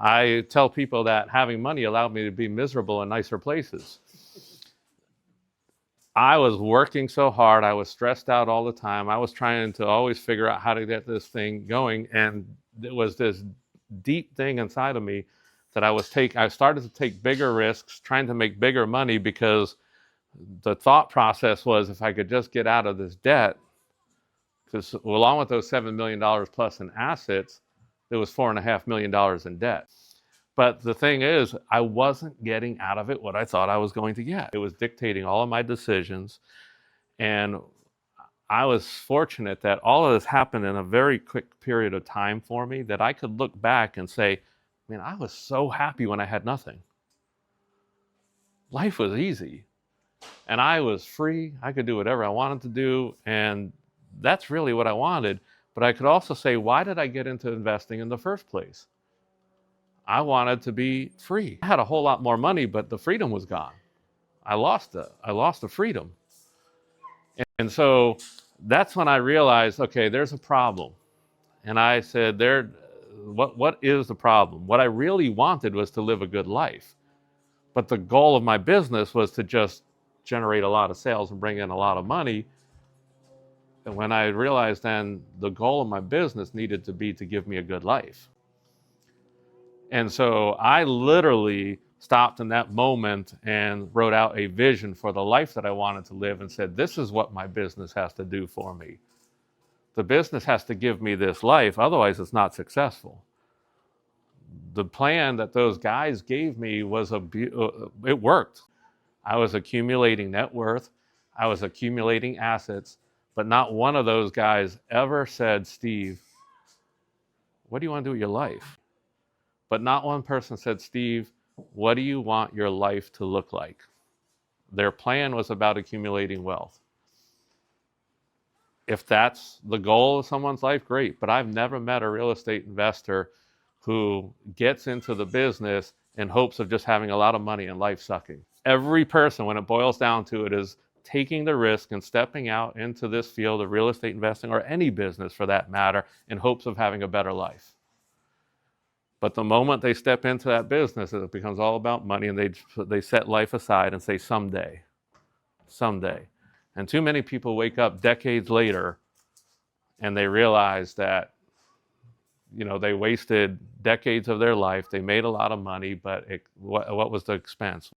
I tell people that having money allowed me to be miserable in nicer places. I was working so hard. I was stressed out all the time. I was trying to always figure out how to get this thing going. And it was this deep thing inside of me that I started to take bigger risks, trying to make bigger money, because the thought process was, if I could just get out of this debt, because along with those $7 million plus in assets, there was $4.5 million in debt. But the thing is, I wasn't getting out of it what I thought I was going to get. It was dictating all of my decisions. And I was fortunate that all of this happened in a very quick period of time for me, that I could look back and say, man, I was so happy when I had nothing. Life was easy. And I was free. I could do whatever I wanted to do. And that's really what I wanted. But I could also say, why did I get into investing in the first place? I wanted to be free. I had a whole lot more money, but the freedom was gone. I lost the freedom. And so that's when I realized, okay, there's a problem. And I said, what is the problem? What I really wanted was to live a good life. But the goal of my business was to just generate a lot of sales and bring in a lot of money. And when I realized then the goal of my business needed to be to give me a good life. And so I literally stopped in that moment and wrote out a vision for the life that I wanted to live, and said, this is what my business has to do for me. The business has to give me this life, otherwise it's not successful. The plan that those guys gave me was it worked. I was accumulating net worth, I was accumulating assets, but not one of those guys ever said, Steve, what do you want to do with your life? But not one person said, Steve, what do you want your life to look like? Their plan was about accumulating wealth. If that's the goal of someone's life, great. But I've never met a real estate investor who gets into the business in hopes of just having a lot of money and life sucking. Every person, when it boils down to it, is taking the risk and stepping out into this field of real estate investing, or any business for that matter, in hopes of having a better life. But the moment they step into that business, it becomes all about money, and they set life aside and say, someday. And too many people wake up decades later and they realize that, they wasted decades of their life. They made a lot of money, but what was the expense?